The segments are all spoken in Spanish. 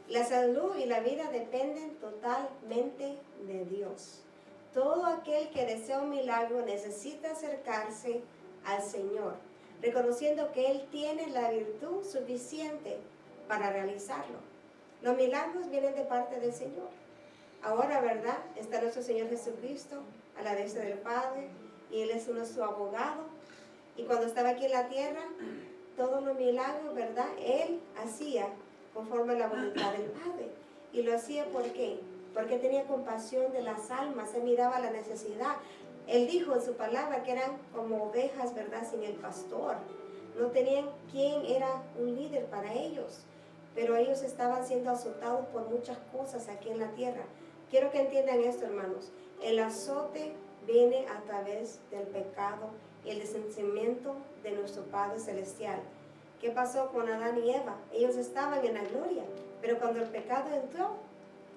La salud y la vida dependen totalmente de Dios. Todo aquel que desea un milagro necesita acercarse al Señor, reconociendo que Él tiene la virtud suficiente para realizarlo. Los milagros vienen de parte del Señor. Ahora, ¿verdad? Está nuestro Señor Jesucristo a la derecha del Padre y Él es nuestro abogado. Y cuando estaba aquí en la tierra, todos los milagros, ¿verdad? Él hacía conforme a la voluntad del Padre. Y lo hacía ¿por qué? Porque tenía compasión de las almas, Él miraba la necesidad. Él dijo en su palabra que eran como ovejas, ¿verdad? Sin el pastor. No tenían quién era un líder para ellos. Pero ellos estaban siendo azotados por muchas cosas aquí en la tierra. Quiero que entiendan esto, hermanos. El azote viene a través del pecado y el descendimiento de nuestro Padre Celestial. ¿Qué pasó con Adán y Eva? Ellos estaban en la gloria, pero cuando el pecado entró,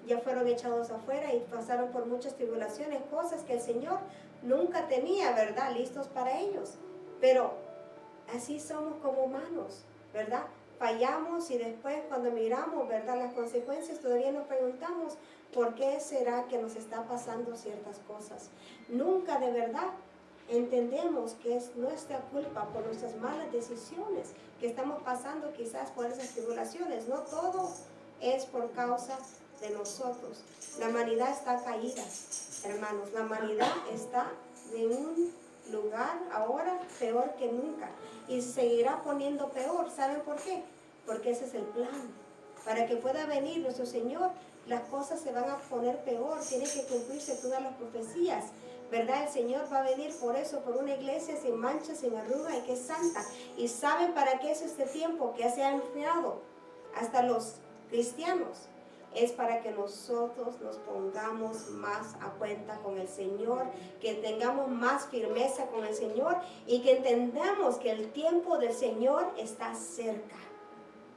ya fueron echados afuera y pasaron por muchas tribulaciones, cosas que el Señor nunca tenía, ¿verdad?, listos para ellos. Pero así somos como humanos, ¿verdad? Fallamos y después cuando miramos, ¿verdad?, las consecuencias, todavía nos preguntamos, ¿por qué será que nos está pasando ciertas cosas? Nunca de verdad entendemos que es nuestra culpa por nuestras malas decisiones que estamos pasando quizás por esas tribulaciones. No todo es por causa de nosotros. La humanidad está caída, hermanos. La humanidad está en un lugar ahora peor que nunca y seguirá poniendo peor. ¿Saben por qué? Porque ese es el plan. Para que pueda venir nuestro Señor, las cosas se van a poner peor. Tienen que cumplirse todas las profecías, ¿verdad? El Señor va a venir por eso, por una iglesia sin mancha, sin arruga y que es santa. ¿Y saben para qué es este tiempo que se ha enfriado? Hasta los cristianos. Es para que nosotros nos pongamos más a cuenta con el Señor, que tengamos más firmeza con el Señor y que entendamos que el tiempo del Señor está cerca.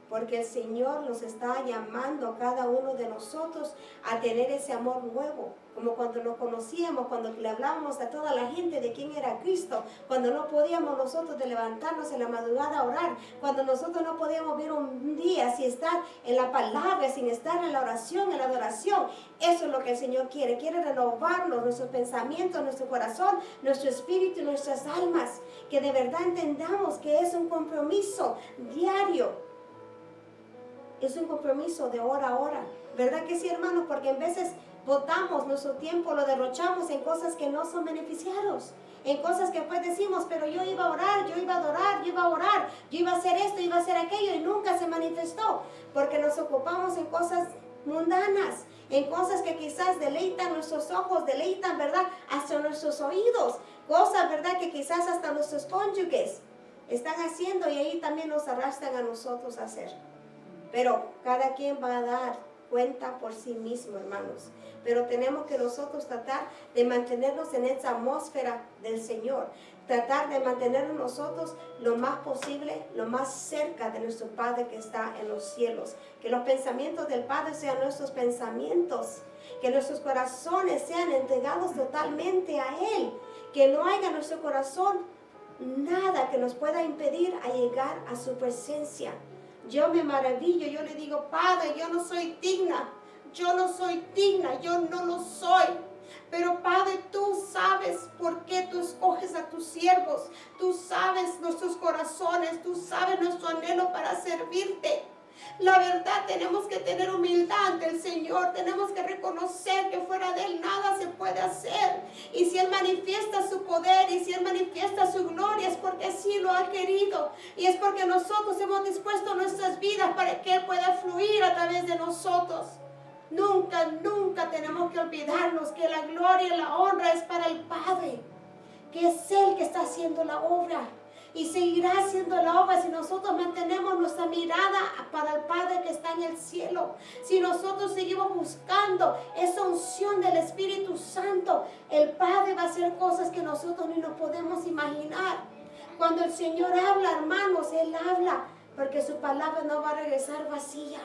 Porque el Señor nos está llamando a cada uno de nosotros a tener ese amor nuevo. Como cuando nos conocíamos, cuando le hablábamos a toda la gente de quién era Cristo. Cuando no podíamos nosotros de levantarnos en la madrugada a orar. Cuando nosotros no podíamos ver un día sin estar en la palabra, sin estar en la oración, en la adoración. Eso es lo que el Señor quiere. Quiere renovarnos, nuestros pensamientos, nuestro corazón, nuestro espíritu y nuestras almas. Que de verdad entendamos que es un compromiso diario. Es un compromiso de hora a hora, ¿verdad que sí, hermanos? Porque en veces botamos nuestro tiempo, lo derrochamos en cosas que no son beneficiados, en cosas que después decimos, pero yo iba a orar, yo iba a adorar, yo iba a orar, yo iba a hacer esto, iba a hacer aquello y nunca se manifestó, porque nos ocupamos en cosas mundanas, en cosas que quizás deleitan nuestros ojos, deleitan, ¿verdad?, hasta nuestros oídos, cosas, ¿verdad?, que quizás hasta nuestros cónyuges están haciendo y ahí también nos arrastran a nosotros a hacer. Pero cada quien va a dar cuenta por sí mismo, hermanos. Pero tenemos que nosotros tratar de mantenernos en esa atmósfera del Señor. Tratar de mantenernos nosotros lo más posible, lo más cerca de nuestro Padre que está en los cielos. Que los pensamientos del Padre sean nuestros pensamientos. Que nuestros corazones sean entregados totalmente a Él. Que no haya en nuestro corazón nada que nos pueda impedir a llegar a su presencia. Yo me maravillo, yo le digo, Padre, yo no soy digna, yo no lo soy. Pero Padre, tú sabes por qué tú escoges a tus siervos, tú sabes nuestros corazones, tú sabes nuestro anhelo para servirte. La verdad, tenemos que tener humildad ante el Señor, tenemos que reconocer que fuera de Él nada se puede hacer. Y si Él manifiesta su poder y si Él manifiesta su gloria es porque así lo ha querido. Y es porque nosotros hemos dispuesto nuestras vidas para que Él pueda fluir a través de nosotros. Nunca, nunca tenemos que olvidarnos que la gloria y la honra es para el Padre, que es Él que está haciendo la obra. Y seguirá haciendo la obra si nosotros mantenemos nuestra mirada para el Padre que está en el cielo. Si nosotros seguimos buscando esa unción del Espíritu Santo, el Padre va a hacer cosas que nosotros ni nos podemos imaginar. Cuando el Señor habla, hermanos, Él habla, porque su palabra no va a regresar vacía.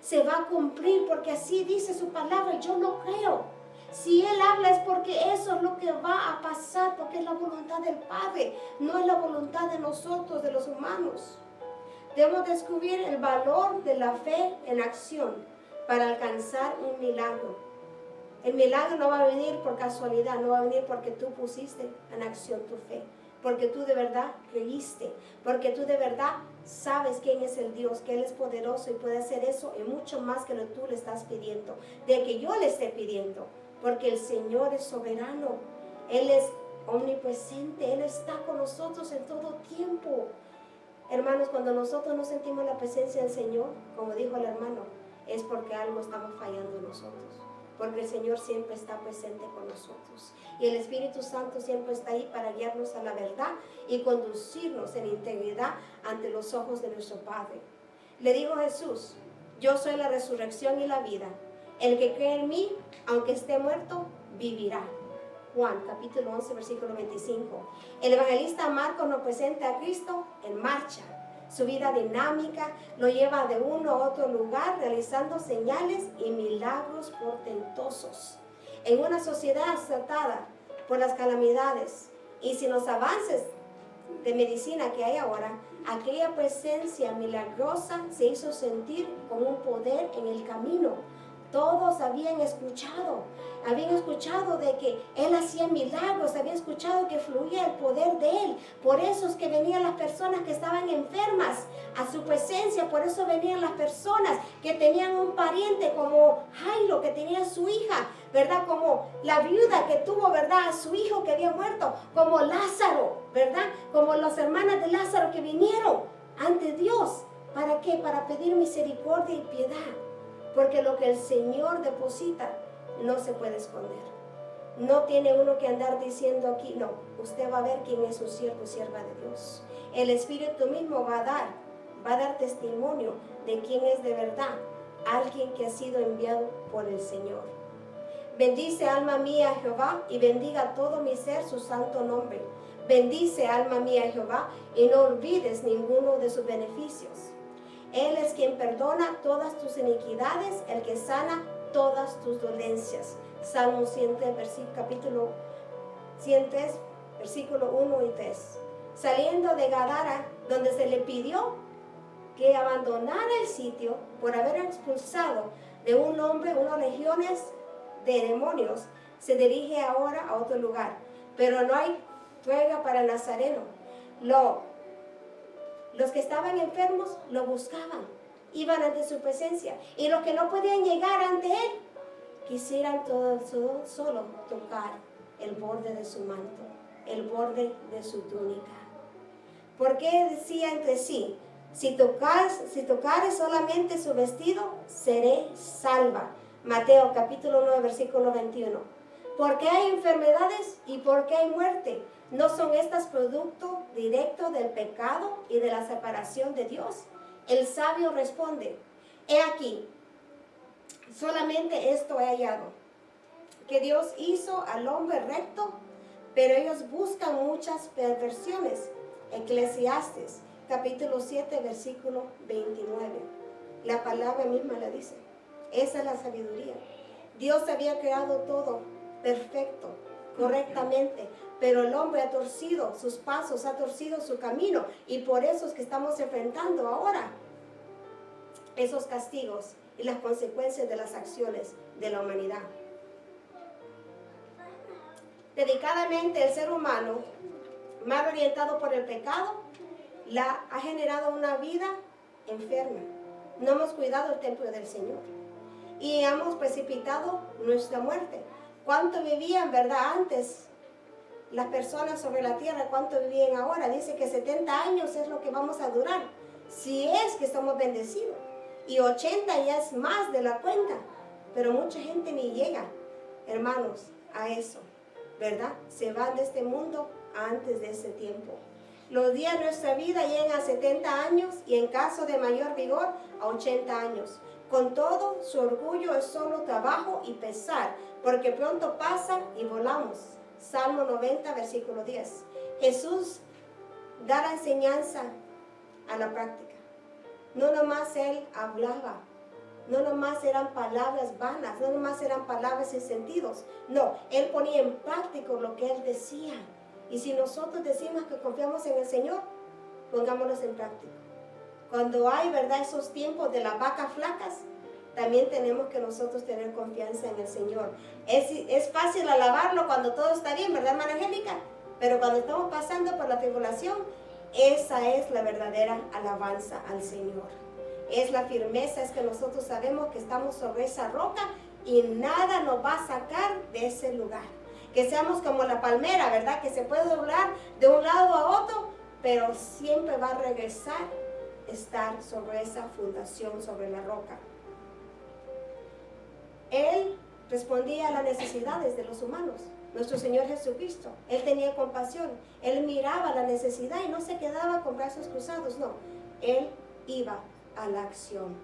Se va a cumplir porque así dice su palabra. Yo lo creo. Si Él habla es porque eso es lo que va a pasar, porque es la voluntad del Padre, no es la voluntad de nosotros, de los humanos. Debemos descubrir el valor de la fe en acción. para alcanzar un milagro. El milagro no va a venir por casualidad, no va a venir porque tú pusiste en acción tu fe, porque tú de verdad creíste, porque tú de verdad sabes quién es el Dios, que Él es poderoso y puede hacer eso y mucho más que lo que tú le estás pidiendo, de que yo le esté pidiendo, porque el Señor es soberano, Él es omnipresente, Él está con nosotros en todo tiempo. Hermanos, cuando nosotros no sentimos la presencia del Señor, como dijo el hermano, es porque algo estamos fallando en nosotros, porque el Señor siempre está presente con nosotros y el Espíritu Santo siempre está ahí para guiarnos a la verdad y conducirnos en integridad ante los ojos de nuestro Padre. Le dijo Jesús: yo soy la resurrección y la vida, el que cree en mí, aunque esté muerto, vivirá. Juan capítulo 11 versículo 25. El evangelista Marcos nos presenta a Cristo en marcha. Su vida dinámica lo lleva de uno a otro lugar, realizando señales y milagros portentosos. En una sociedad azotada por las calamidades y sin los avances de medicina que hay ahora, aquella presencia milagrosa se hizo sentir con un poder en el camino. Todos habían escuchado de que Él hacía milagros, habían escuchado que fluía el poder de Él. Por eso es que venían las personas que estaban enfermas a su presencia, por eso venían las personas que tenían un pariente como Jairo, que tenía a su hija, ¿verdad? Como la viuda que tuvo, ¿verdad?, a su hijo que había muerto, como Lázaro, ¿verdad? Como las hermanas de Lázaro que vinieron ante Dios. ¿Para qué? Para pedir misericordia y piedad. Porque lo que el Señor deposita no se puede esconder. No tiene uno que andar diciendo aquí, no, usted va a ver quién es un siervo y sierva de Dios. El Espíritu mismo va a dar testimonio de quién es de verdad, alguien que ha sido enviado por el Señor. Bendice alma mía a Jehová y bendiga todo mi ser su santo nombre. Bendice alma mía a Jehová y no olvides ninguno de sus beneficios. Él es quien perdona todas tus iniquidades, el que sana todas tus dolencias. Salmo 103, capítulo 103, versículo 1 y 3. Saliendo de Gadara, donde se le pidió que abandonara el sitio por haber expulsado de un hombre unas legiones de demonios, se dirige ahora a otro lugar. Pero no hay tregua para el nazareno. Los que estaban enfermos lo buscaban, iban ante su presencia. Y los que no podían llegar ante Él, quisieran solo tocar el borde de su manto, el borde de su túnica. Porque decía entre sí: si tocares solamente su vestido, seré salva. Mateo capítulo 9, versículo 21. Porque hay enfermedades y porque hay muerte. ¿No son estas producto directo del pecado y de la separación de Dios? El sabio responde: he aquí, solamente esto he hallado, que Dios hizo al hombre recto, pero ellos buscan muchas perversiones. Eclesiastes capítulo 7, versículo 29. La palabra misma la dice. Esa es la sabiduría. Dios había creado todo perfecto, correctamente, pero el hombre ha torcido sus pasos, ha torcido su camino, y por eso es que estamos enfrentando ahora esos castigos y las consecuencias de las acciones de la humanidad. Dedicadamente el ser humano, mal orientado por el pecado, ha generado una vida enferma. No hemos cuidado el templo del Señor y hemos precipitado nuestra muerte. ¿Cuánto vivían, verdad, antes las personas sobre la tierra? ¿Cuánto vivían ahora? Dice que 70 años es lo que vamos a durar, si es que estamos bendecidos. Y 80 ya es más de la cuenta, pero mucha gente ni llega, hermanos, a eso, ¿verdad? Se van de este mundo antes de ese tiempo. Los días de nuestra vida llegan a 70 años y en caso de mayor vigor a 80 años. Con todo, su orgullo es solo trabajo y pesar, porque pronto pasa y volamos. Salmo 90, versículo 10. Jesús da la enseñanza a la práctica. No nomás Él hablaba, no nomás eran palabras vanas, no nomás eran palabras sin sentidos. No, Él ponía en práctica lo que Él decía. Y si nosotros decimos que confiamos en el Señor, pongámonos en práctica. Cuando hay, ¿verdad?, esos tiempos de las vacas flacas, también tenemos que nosotros tener confianza en el Señor. Es fácil alabarlo cuando todo está bien, ¿verdad, hermana Angélica? Pero cuando estamos pasando por la tribulación, esa es la verdadera alabanza al Señor. Es la firmeza, es que nosotros sabemos que estamos sobre esa roca y nada nos va a sacar de ese lugar. Que seamos como la palmera, ¿verdad? Que se puede doblar de un lado a otro, pero siempre va a regresar a estar sobre esa fundación, sobre la roca. Él respondía a las necesidades de los humanos. Nuestro Señor Jesucristo, Él tenía compasión, Él miraba la necesidad y no se quedaba con brazos cruzados, no, Él iba a la acción.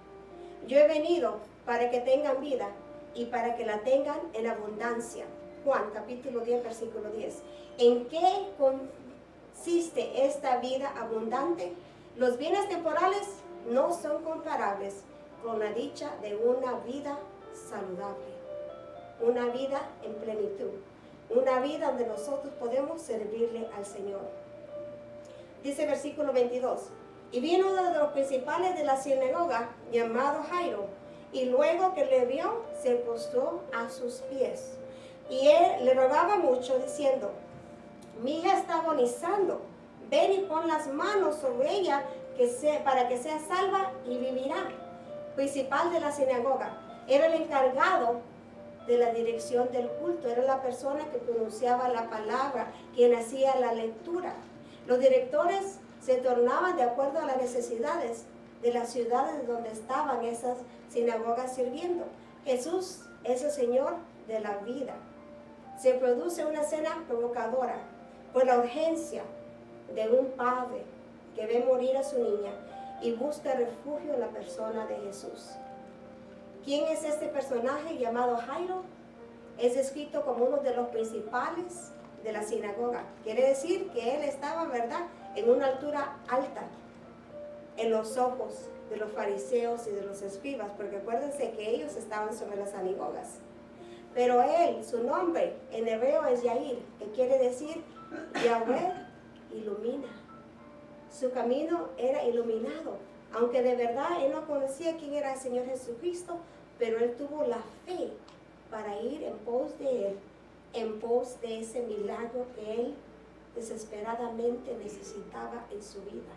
Yo he venido para que tengan vida y para que la tengan en abundancia. Juan capítulo 10, versículo 10. ¿En qué consiste esta vida abundante? Los bienes temporales no son comparables con la dicha de una vida saludable, una vida en plenitud. Una vida donde nosotros podemos servirle al Señor. Dice versículo 22. Y vino uno de los principales de la sinagoga, llamado Jairo, y luego que le vio, se postró a sus pies. Y él le rogaba mucho, diciendo: mi hija está agonizando, ven y pon las manos sobre ella, para que sea salva y vivirá. Principal de la sinagoga, era el encargado de la dirección del culto, era la persona que pronunciaba la palabra, quien hacía la lectura. Los directores se tornaban de acuerdo a las necesidades de las ciudades donde estaban esas sinagogas sirviendo. Jesús es el Señor de la vida. Se produce una escena provocadora por la urgencia de un padre que ve morir a su niña y busca refugio en la persona de Jesús. ¿Quién es este personaje llamado Jairo? Es descrito como uno de los principales de la sinagoga. Quiere decir que él estaba, ¿verdad?, en una altura alta en los ojos de los fariseos y de los escribas, porque acuérdense que ellos estaban sobre las sinagogas. Pero él, su nombre en hebreo es Yair, que quiere decir Yahweh ilumina. Su camino era iluminado. Aunque de verdad él no conocía quién era el Señor Jesucristo, pero él tuvo la fe para ir en pos de él, en pos de ese milagro que él desesperadamente necesitaba en su vida.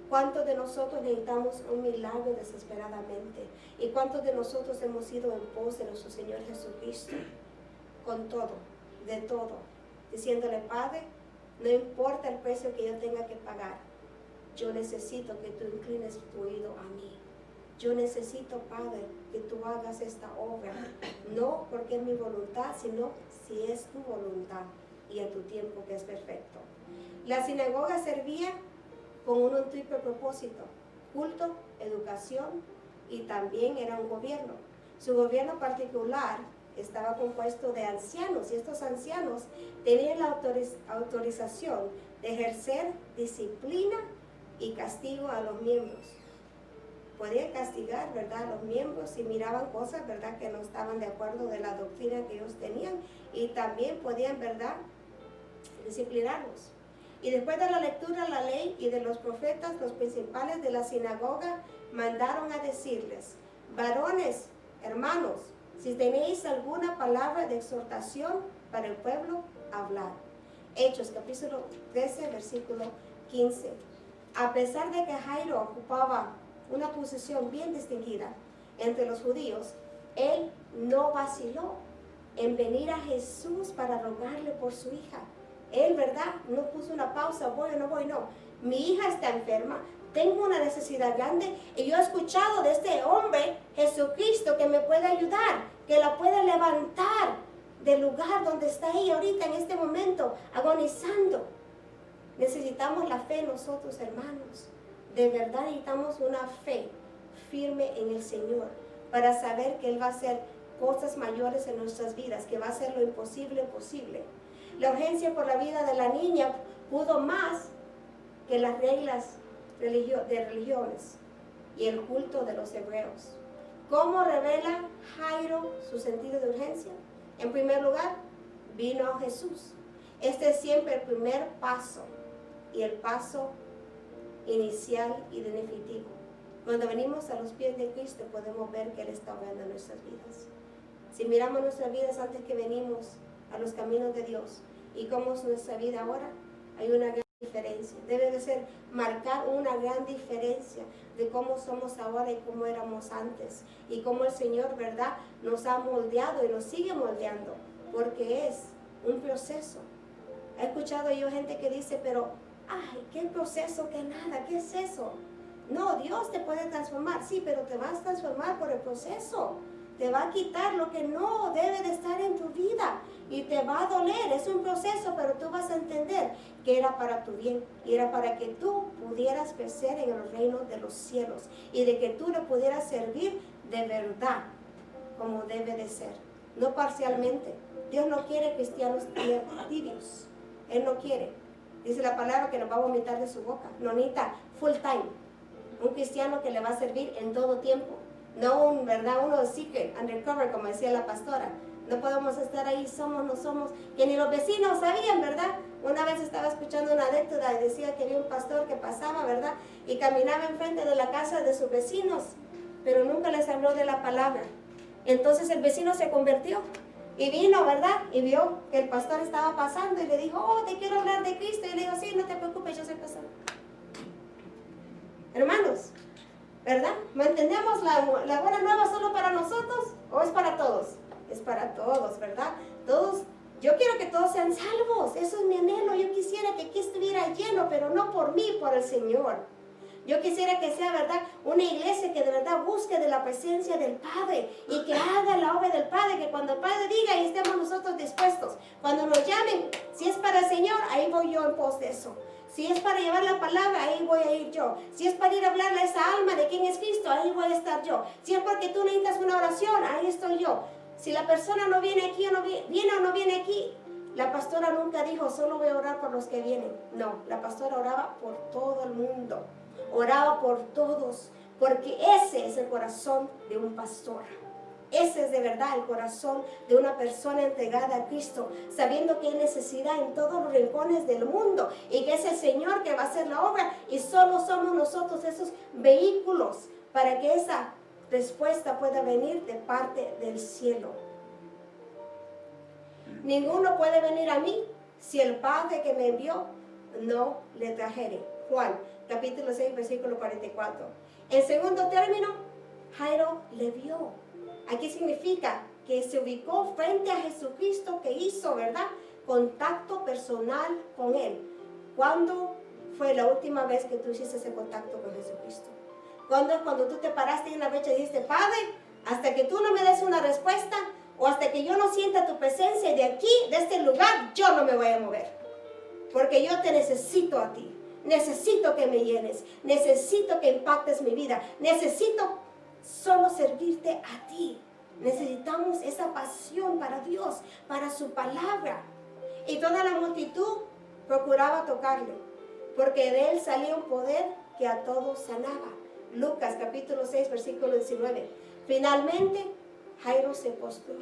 ¿Cuántos de nosotros necesitamos un milagro desesperadamente? ¿Y cuántos de nosotros hemos ido en pos de nuestro Señor Jesucristo? Con todo, de todo, diciéndole: Padre, no importa el precio que yo tenga que pagar, yo necesito que tú inclines tu oído a mí. Yo necesito, Padre, que tú hagas esta obra, no porque es mi voluntad, sino si es tu voluntad y a tu tiempo que es perfecto. La sinagoga servía con un triple propósito: culto, educación y también era un gobierno. Su gobierno particular estaba compuesto de ancianos, y estos ancianos tenían la autorización de ejercer disciplina y castigo a los miembros. Podían castigar, ¿verdad?, a los miembros si miraban cosas, ¿verdad?, que no estaban de acuerdo de la doctrina que ellos tenían, y también podían, ¿verdad?, disciplinarlos. Y después de la lectura de la ley y de los profetas, los principales de la sinagoga mandaron a decirles: varones, hermanos, si tenéis alguna palabra de exhortación para el pueblo, hablad. Hechos capítulo 13, versículo 15. A pesar de que Jairo ocupaba una posición bien distinguida entre los judíos, él no vaciló en venir a Jesús para rogarle por su hija. Él, ¿verdad?, no puso una pausa: voy o no voy, no. Mi hija está enferma, tengo una necesidad grande y yo he escuchado de este hombre, Jesucristo, que me puede ayudar, que la puede levantar del lugar donde está ella ahorita en este momento, agonizando. Necesitamos la fe nosotros, hermanos. De verdad necesitamos una fe firme en el Señor para saber que Él va a hacer cosas mayores en nuestras vidas, que va a hacer lo imposible posible. La urgencia por la vida de la niña pudo más que las reglas de religiones y el culto de los hebreos. ¿Cómo revela Jairo su sentido de urgencia? En primer lugar, vino a Jesús. Este es siempre el primer paso y el paso inicial y definitivo. Cuando venimos a los pies de Cristo podemos ver que Él está obrando en nuestras vidas. Si miramos nuestras vidas antes que venimos a los caminos de Dios y cómo es nuestra vida ahora, hay una gran diferencia. Debe de ser marcar una gran diferencia de cómo somos ahora y cómo éramos antes. Y cómo el Señor, ¿verdad?, nos ha moldeado y nos sigue moldeando, porque es un proceso. He escuchado yo gente que dice, pero, ay, ¿qué proceso? ¿Qué nada? ¿Qué es eso? No, Dios te puede transformar, sí, pero te vas a transformar por el proceso. Te va a quitar lo que no debe de estar en tu vida y te va a doler. Es un proceso, pero tú vas a entender que era para tu bien y era para que tú pudieras crecer en el reino de los cielos y de que tú le pudieras servir de verdad, como debe de ser, no parcialmente. Dios no quiere cristianos tibios. Él no quiere. Dice la palabra que nos va a vomitar de su boca. No necesita full time. Un cristiano que le va a servir en todo tiempo. No un, ¿verdad?, uno secret, undercover, como decía la pastora. No podemos estar ahí, somos, no somos, que ni los vecinos sabían, ¿verdad? Una vez estaba escuchando una anécdota y decía que había un pastor que pasaba, ¿verdad?, y caminaba enfrente de la casa de sus vecinos, pero nunca les habló de la palabra. Entonces el vecino se convirtió y vino, ¿verdad?, y vio que el pastor estaba pasando y le dijo, oh, te quiero hablar de Cristo. Y le dijo, sí, no te preocupes, yo soy pastor. Hermanos, ¿verdad? ¿No entendemos la buena nueva solo para nosotros o es para todos? Es para todos, ¿verdad? Todos, yo quiero que todos sean salvos, eso es mi anhelo. Yo quisiera que aquí estuviera lleno, pero no por mí, por el Señor. Yo quisiera que sea, ¿verdad?, una iglesia que de verdad busque de la presencia del Padre y que haga la obra del Padre, que cuando el Padre diga y estemos nosotros dispuestos, cuando nos llamen, si es para el Señor, ahí voy yo en pos de eso. Si es para llevar la palabra, ahí voy a ir yo. Si es para ir a hablarle a esa alma de quién es Cristo, ahí voy a estar yo. Si es porque tú necesitas una oración, ahí estoy yo. Si la persona no viene aquí o no viene o no viene aquí, la pastora nunca dijo, solo voy a orar por los que vienen. No, la pastora oraba por todo el mundo. Oraba por todos, porque ese es el corazón de un pastor. Ese es de verdad el corazón de una persona entregada a Cristo, sabiendo que hay necesidad en todos los rincones del mundo y que es el Señor que va a hacer la obra y solo somos nosotros esos vehículos para que esa respuesta pueda venir de parte del cielo. Ninguno puede venir a mí si el Padre que me envió no le trajere. Juan, capítulo 6, versículo 44. En segundo término, Jairo le vio. Aquí significa que se ubicó frente a Jesucristo, que hizo, ¿verdad?, contacto personal con Él. ¿Cuándo fue la última vez que tú hiciste ese contacto con Jesucristo? ¿Cuándo es cuando tú te paraste en la brecha y dijiste, Padre, hasta que tú no me des una respuesta o hasta que yo no sienta tu presencia de aquí, de este lugar, yo no me voy a mover? Porque yo te necesito a ti. Necesito que me llenes. Necesito que impactes mi vida. Necesito solo servirte a ti. Necesitamos esa pasión para Dios, para su palabra. Y toda la multitud procuraba tocarle, porque de él salía un poder que a todos sanaba. Lucas capítulo 6, versículo 19. Finalmente, Jairo se postró.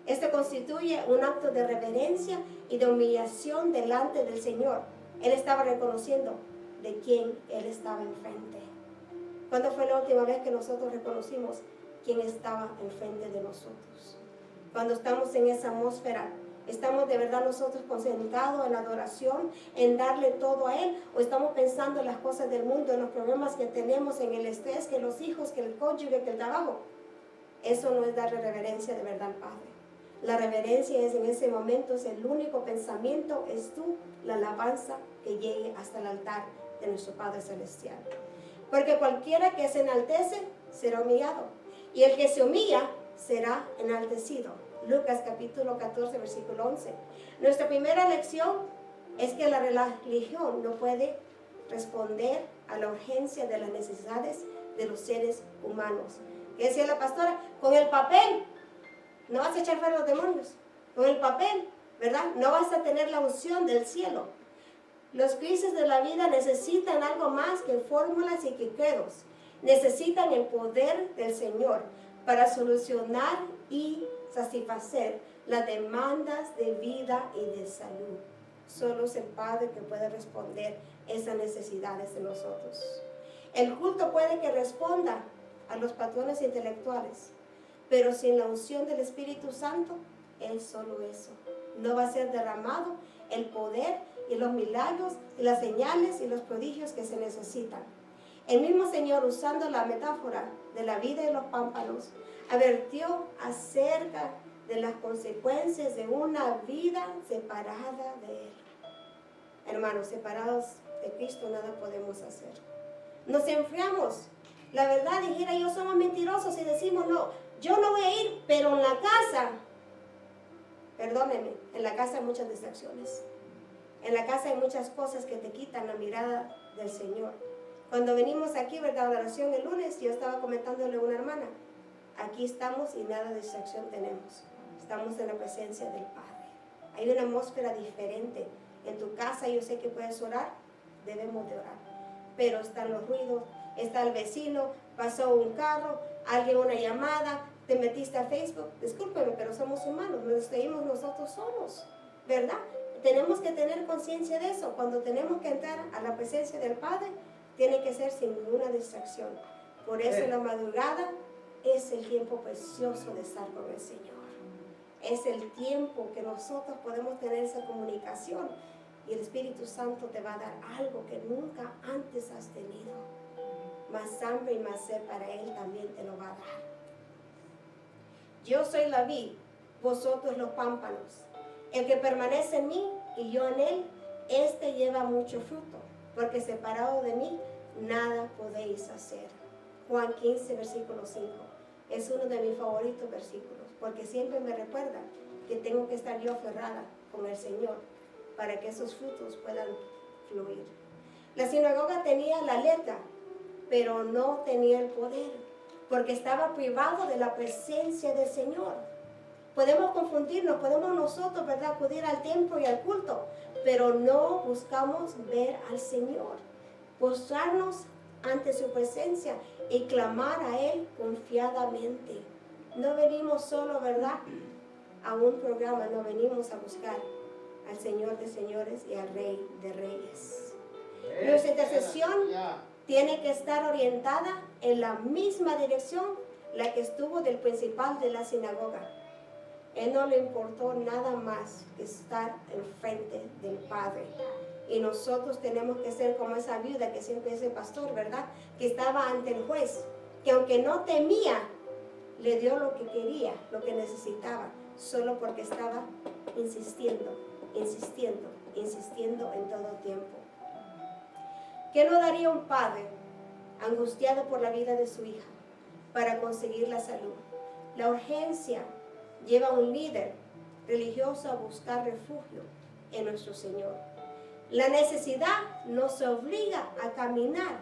Esto constituye un acto de reverencia y de humillación delante del Señor. Él estaba reconociendo de quién él estaba enfrente. ¿Cuándo fue la última vez que nosotros reconocimos quién estaba enfrente de nosotros? Cuando estamos en esa atmósfera, ¿estamos de verdad nosotros concentrados en la adoración, en darle todo a Él? ¿O estamos pensando en las cosas del mundo, en los problemas que tenemos, en el estrés, que los hijos, que el cónyuge, que el trabajo? Eso no es darle reverencia de verdad al Padre. La reverencia es en ese momento, es el único pensamiento, es tú, la alabanza que llegue hasta el altar de nuestro Padre Celestial. Porque cualquiera que se enaltece será humillado, y el que se humilla será enaltecido. Lucas capítulo 14, versículo 11. Nuestra primera lección es que la religión no puede responder a la urgencia de las necesidades de los seres humanos. ¿Qué decía la pastora? Con el papel no vas a echar fuera los demonios. Con el papel, ¿verdad?, no vas a tener la unción del cielo. Los crisis de la vida necesitan algo más que fórmulas y que credos. Necesitan el poder del Señor para solucionar y satisfacer las demandas de vida y de salud. Solo es el Padre que puede responder esas necesidades de nosotros. El culto puede que responda a los patrones intelectuales, pero sin la unción del Espíritu Santo, es solo eso. No va a ser derramado el poder y los milagros y las señales y los prodigios que se necesitan. El mismo Señor, usando la metáfora de la vida de los pámpanos, advirtió acerca de las consecuencias de una vida separada de Él. Hermanos, separados de Cristo nada podemos hacer. Nos enfriamos. La verdad, dijera yo, somos mentirosos y decimos, no, yo no voy a ir, pero en la casa, perdónenme, en la casa hay muchas distracciones. En la casa hay muchas cosas que te quitan la mirada del Señor. Cuando venimos aquí, ¿verdad? A la oración el lunes, yo estaba comentándole a una hermana, aquí estamos y nada de distracción tenemos. Estamos en la presencia del Padre. Hay una atmósfera diferente. En tu casa yo sé que puedes orar, debemos de orar. Pero están los ruidos, está el vecino, pasó un carro, alguien una llamada, te metiste a Facebook. Discúlpeme, pero somos humanos, nos distraímos nosotros solos, ¿verdad? Tenemos que tener conciencia de eso. Cuando tenemos que entrar a la presencia del Padre, tiene que ser sin ninguna distracción. Por eso la madrugada es el tiempo precioso de estar con el Señor. Es el tiempo que nosotros podemos tener esa comunicación y el Espíritu Santo te va a dar algo que nunca antes has tenido. Más hambre y más sed para Él también te lo va a dar. Yo soy la vid, vosotros los pámpanos. El que permanece en mí y yo en él, este lleva mucho fruto, porque separado de mí nada podéis hacer. Juan 15, versículo 5. Es uno de mis favoritos versículos, porque siempre me recuerda que tengo que estar yo aferrada con el Señor para que esos frutos puedan fluir. La sinagoga tenía la letra, pero no tenía el poder, porque estaba privado de la presencia del Señor. Podemos confundirnos, podemos nosotros, ¿verdad?, acudir al templo y al culto, pero no buscamos ver al Señor, postrarnos ante su presencia y clamar a Él confiadamente. No venimos solo, ¿verdad?, a un programa, no venimos a buscar al Señor de señores y al Rey de reyes. Nuestra intercesión tiene que estar orientada en la misma dirección la que estuvo del principal de la sinagoga. Él no le importó nada más que estar enfrente del Padre. Y nosotros tenemos que ser como esa viuda que siempre dice el pastor, ¿verdad?, que estaba ante el juez, que aunque no temía, le dio lo que quería, lo que necesitaba, solo porque estaba insistiendo en todo tiempo. ¿Qué no daría un padre angustiado por la vida de su hija para conseguir la salud? La urgencia lleva a un líder religioso a buscar refugio en nuestro Señor. La necesidad nos obliga a caminar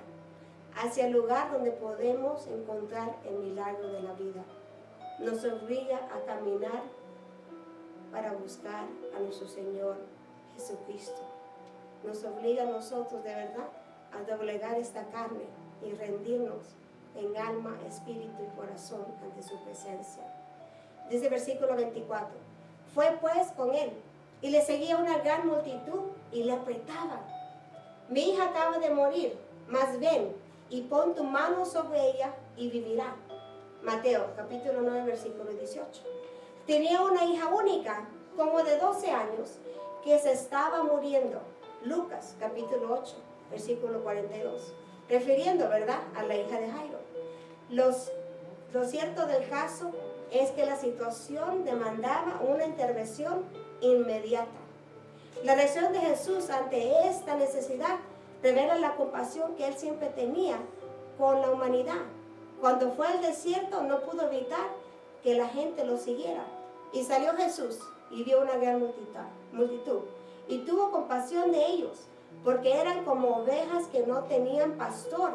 hacia el lugar donde podemos encontrar el milagro de la vida. Nos obliga a caminar para buscar a nuestro Señor Jesucristo. Nos obliga a nosotros de verdad a doblegar esta carne y rendirnos en alma, espíritu y corazón ante su presencia. Dice el versículo 24, fue pues con él y le seguía una gran multitud y le apretaban. Mi hija acaba de morir, mas ven y pon tu mano sobre ella y vivirá. Mateo capítulo 9 versículo 18. Tenía una hija única, como de 12 años, que se estaba muriendo. Lucas capítulo 8 versículo 42, refiriendo, ¿verdad?, a la hija de Jairo. Lo cierto del caso es que la situación demandaba una intervención inmediata. La reacción de Jesús ante esta necesidad revela la compasión que Él siempre tenía con la humanidad. Cuando fue al desierto no pudo evitar que la gente lo siguiera. Y salió Jesús y vio una gran multitud y tuvo compasión de ellos, porque eran como ovejas que no tenían pastor.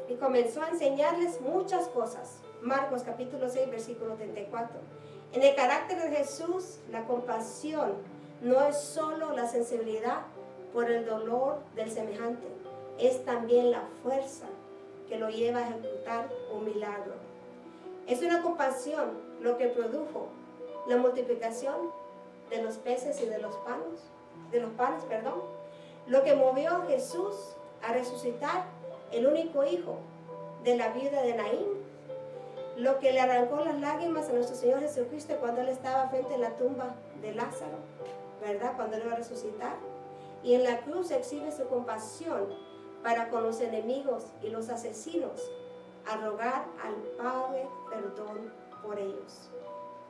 Y comenzó a enseñarles muchas cosas. Marcos capítulo 6 versículo 34. En el carácter de Jesús, la compasión no es solo la sensibilidad por el dolor del semejante, es también la fuerza que lo lleva a ejecutar un milagro. Es una compasión lo que produjo la multiplicación de los peces y de los panes, lo que movió a Jesús a resucitar el único hijo de la viuda de Naín, lo que le arrancó las lágrimas a nuestro Señor Jesucristo cuando Él estaba frente a la tumba de Lázaro, ¿verdad? Cuando Él iba a resucitar. Y en la cruz exhibe su compasión para con los enemigos y los asesinos, a rogar al Padre perdón por ellos.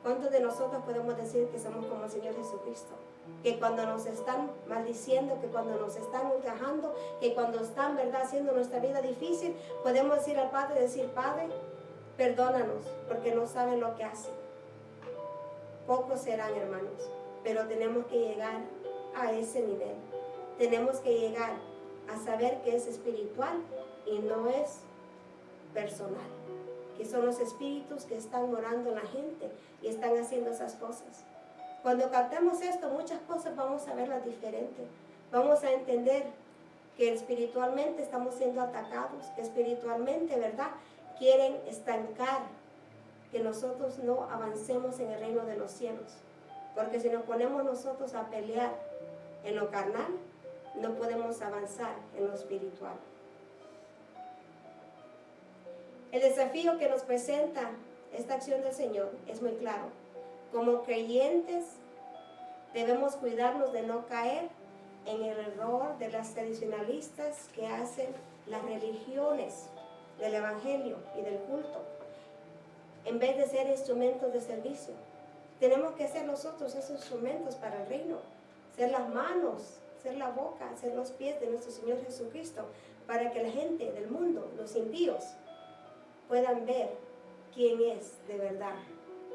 ¿Cuántos de nosotros podemos decir que somos como el Señor Jesucristo? Que cuando nos están maldiciendo, que cuando nos están ultrajando, que cuando están, ¿verdad?, haciendo nuestra vida difícil, podemos decir al Padre, Padre, perdónanos, porque no saben lo que hacen. Pocos serán, hermanos, pero tenemos que llegar a ese nivel. Tenemos que llegar a saber que es espiritual y no es personal. Que son los espíritus que están morando en la gente y están haciendo esas cosas. Cuando captamos esto, muchas cosas vamos a verlas diferentes. Vamos a entender que espiritualmente estamos siendo atacados, que espiritualmente, ¿verdad?, quieren estancar que nosotros no avancemos en el reino de los cielos. Porque si nos ponemos nosotros a pelear en lo carnal, no podemos avanzar en lo espiritual. El desafío que nos presenta esta acción del Señor es muy claro. Como creyentes debemos cuidarnos de no caer en el error de las tradicionalistas que hacen las religiones del evangelio y del culto, en vez de ser instrumentos de servicio. Tenemos que ser nosotros esos instrumentos para el reino, ser las manos, ser la boca, ser los pies de nuestro Señor Jesucristo, para que la gente del mundo, los impíos, puedan ver quién es de verdad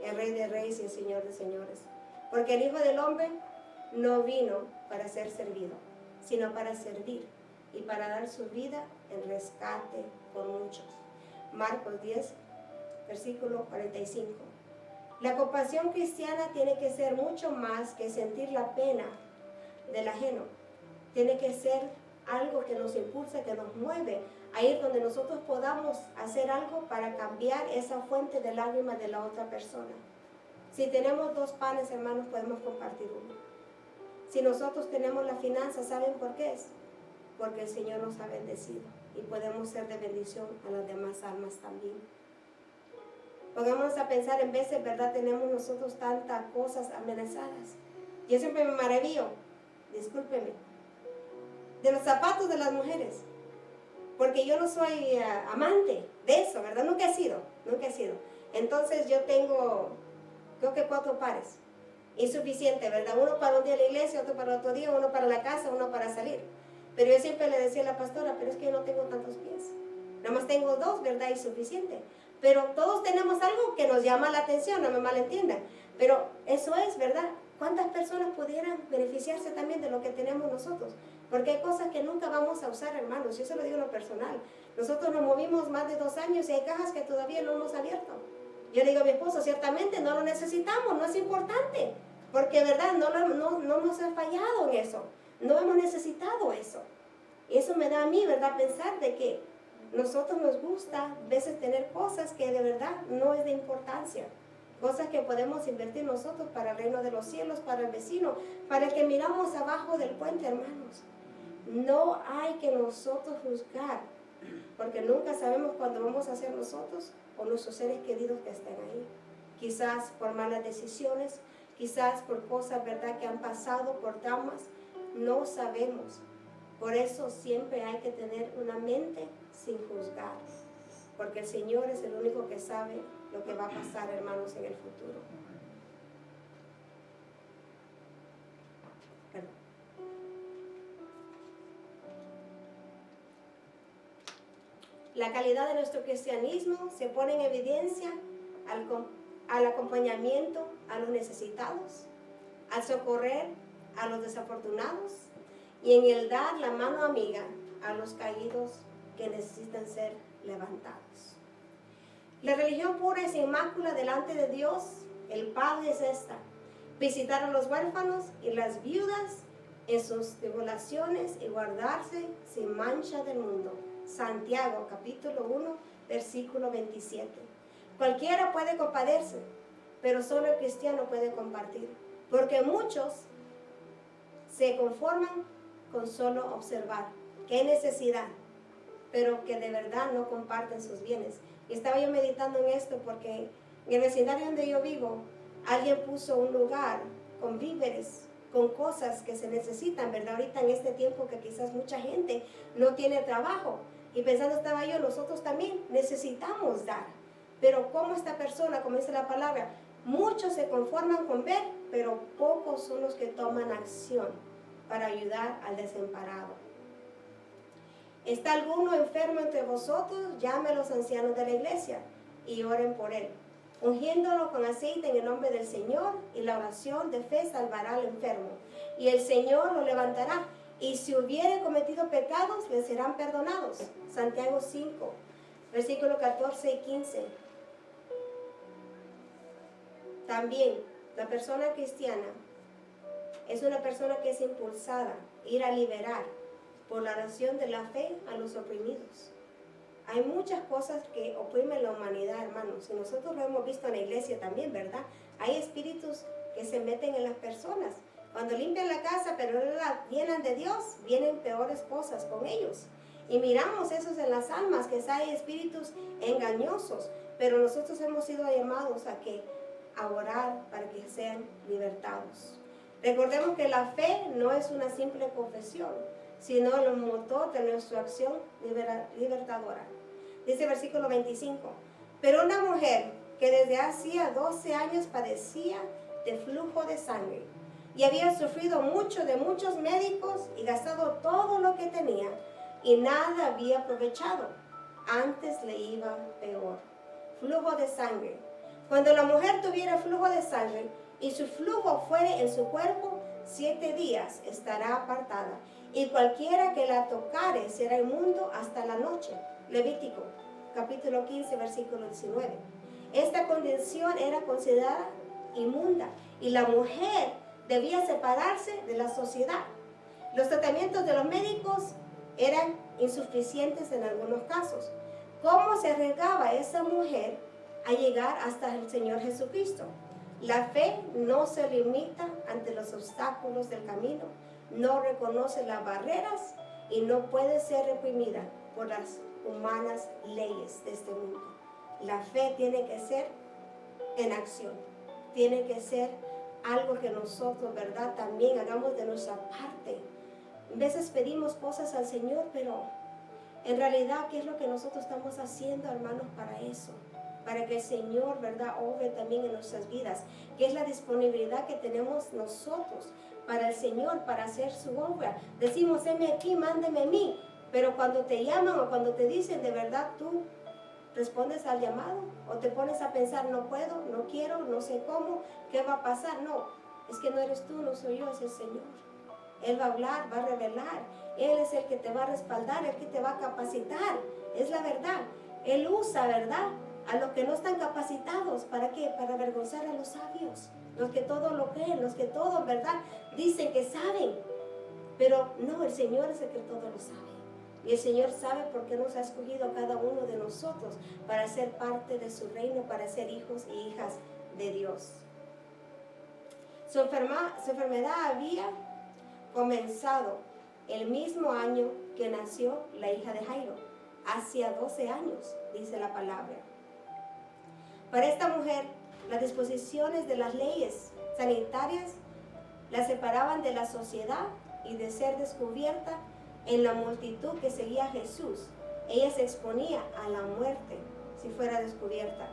el Rey de Reyes y el Señor de Señores. Porque el Hijo del Hombre no vino para ser servido, sino para servir y para dar su vida en rescate por muchos. Marcos 10, versículo 45. La compasión cristiana tiene que ser mucho más que sentir la pena del ajeno. Tiene que ser algo que nos impulsa, que nos mueve a ir donde nosotros podamos hacer algo para cambiar esa fuente de lágrimas de la otra persona. Si tenemos 2 panes, hermanos, podemos compartir uno. Si nosotros tenemos la finanza, ¿saben por qué es? Porque el Señor nos ha bendecido y podemos ser de bendición a las demás almas también. Pongámonos a pensar, en veces, ¿verdad?, tenemos nosotros tantas cosas amenazadas. Yo siempre me maravillo, discúlpeme, de los zapatos de las mujeres, porque yo no soy amante de eso, ¿verdad? Nunca he sido. Entonces yo tengo, creo que 4 pares, insuficiente, ¿verdad? Uno para un día a la iglesia, otro para otro día, uno para la casa, uno para salir. Pero yo siempre le decía a la pastora, pero es que yo no tengo tantos pies, nada más tengo 2, ¿verdad? Insuficiente. Pero todos tenemos algo que nos llama la atención, no me malentiendan, pero eso es, ¿verdad? ¿Cuántas personas pudieran beneficiarse también de lo que tenemos nosotros? Porque hay cosas que nunca vamos a usar, hermanos. Yo se lo digo en lo personal. Nosotros nos movimos más de 2 años y hay cajas que todavía no hemos abierto. Yo le digo a mi esposo, ciertamente no lo necesitamos, no es importante. Porque, ¿verdad? No hemos fallado en eso. No hemos necesitado eso. Y eso me da a mí, ¿verdad?, pensar de que nosotros nos gusta a veces tener cosas que de verdad no es de importancia. Cosas que podemos invertir nosotros para el reino de los cielos, para el vecino, para el que miramos abajo del puente, hermanos. No hay que nosotros juzgar, porque nunca sabemos cuándo vamos a ser nosotros o nuestros seres queridos que estén ahí. Quizás por malas decisiones, quizás por cosas, ¿verdad?, que han pasado, por traumas. No sabemos. Por eso siempre hay que tener una mente sin juzgar, porque el Señor es el único que sabe lo que va a pasar, hermanos, en el futuro. Perdón. La calidad de nuestro cristianismo se pone en evidencia al acompañamiento a los necesitados, al socorrer a los desafortunados y en el dar la mano amiga a los caídos que necesitan ser levantados. La religión pura y sin mácula delante de Dios, el Padre, es esta: visitar a los huérfanos y las viudas en sus tribulaciones y guardarse sin mancha del mundo. Santiago, capítulo 1, versículo 27. Cualquiera puede compadecerse, pero solo el cristiano puede compartir, porque muchos se conforman con solo observar. ¿Qué necesidad? pero que de verdad no comparten sus bienes. Y estaba yo meditando en esto porque en el vecindario donde yo vivo, alguien puso un lugar con víveres, con cosas que se necesitan, ¿verdad? Ahorita en este tiempo que quizás mucha gente no tiene trabajo. Y pensando estaba yo, nosotros también necesitamos dar. Pero como esta persona, como dice la palabra, muchos se conforman con ver, pero pocos son los que toman acción para ayudar al desamparado. ¿Está alguno enfermo entre vosotros? Llame a los ancianos de la iglesia y oren por él, ungiéndolo con aceite en el nombre del Señor, y la oración de fe salvará al enfermo, y el Señor lo levantará, y si hubiere cometido pecados, le serán perdonados. Santiago 5, versículos 14 y 15. También la persona cristiana es una persona que es impulsada a ir a liberar por la oración de la fe a los oprimidos. Hay muchas cosas que oprimen la humanidad, hermanos, y nosotros lo hemos visto en la iglesia también, ¿verdad? Hay espíritus que se meten en las personas. Cuando limpian la casa, pero no la llenan de Dios, vienen peores cosas con ellos. Y miramos eso en las almas, que hay espíritus engañosos, pero nosotros hemos sido llamados a orar para que sean libertados. Recordemos que la fe no es una simple confesión, sino el motor de nuestra acción libertadora. Dice el versículo 25, pero una mujer que desde hacía 12 años padecía de flujo de sangre y había sufrido mucho de muchos médicos y gastado todo lo que tenía y nada había aprovechado, antes le iba peor. Flujo de sangre. Cuando la mujer tuviera flujo de sangre y su flujo fuere en su cuerpo, 7 días estará apartada, y cualquiera que la tocare será inmundo hasta la noche. Levítico, capítulo 15, versículo 19. Esta condición era considerada inmunda, y la mujer debía separarse de la sociedad. Los tratamientos de los médicos eran insuficientes en algunos casos. ¿Cómo se arriesgaba esa mujer a llegar hasta el Señor Jesucristo? La fe no se limita ante los obstáculos del camino, no reconoce las barreras y no puede ser reprimida por las humanas leyes de este mundo. La fe tiene que ser en acción, tiene que ser algo que nosotros, ¿verdad?, también hagamos de nuestra parte. A veces pedimos cosas al Señor, pero en realidad, ¿qué es lo que nosotros estamos haciendo, hermanos, para eso? Para que el Señor, ¿verdad?, obre también en nuestras vidas. ¿Qué es la disponibilidad que tenemos nosotros para el Señor, para hacer su obra? Decimos, heme aquí, mándeme a mí. Pero cuando te llaman o cuando te dicen, de verdad, tú respondes al llamado o te pones a pensar, no puedo, no quiero, no sé cómo, ¿qué va a pasar? No, es que no eres tú, no soy yo, es el Señor. Él va a hablar, va a revelar. Él es el que te va a respaldar, el que te va a capacitar. Es la verdad. Él usa, ¿verdad?, a los que no están capacitados. ¿Para qué? Para avergonzar a los sabios. Los que todo lo creen, los que todo, ¿verdad?, dicen que saben. Pero no, el Señor es el que todo lo sabe. Y el Señor sabe por qué nos ha escogido a cada uno de nosotros para ser parte de su reino, para ser hijos e hijas de Dios. Su enfermedad había comenzado el mismo año que nació la hija de Jairo, hacía 12 años, dice la palabra. Para esta mujer, las disposiciones de las leyes sanitarias la separaban de la sociedad y de ser descubierta en la multitud que seguía a Jesús. Ella se exponía a la muerte si fuera descubierta.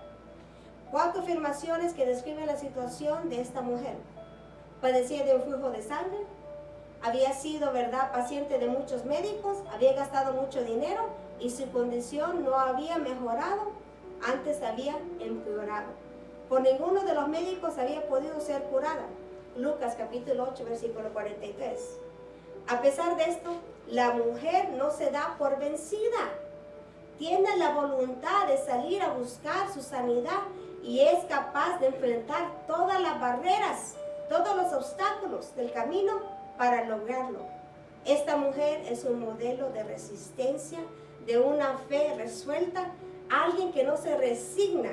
4 afirmaciones que describen la situación de esta mujer. Padecía de un flujo de sangre, había sido, ¿verdad?, paciente de muchos médicos, había gastado mucho dinero y su condición no había mejorado, antes había empeorado. Por ninguno de los médicos había podido ser curada. Lucas capítulo 8, versículo 43. A pesar de esto, la mujer no se da por vencida. Tiene la voluntad de salir a buscar su sanidad y es capaz de enfrentar todas las barreras, todos los obstáculos del camino para lograrlo. Esta mujer es un modelo de resistencia, de una fe resuelta, alguien que no se resigna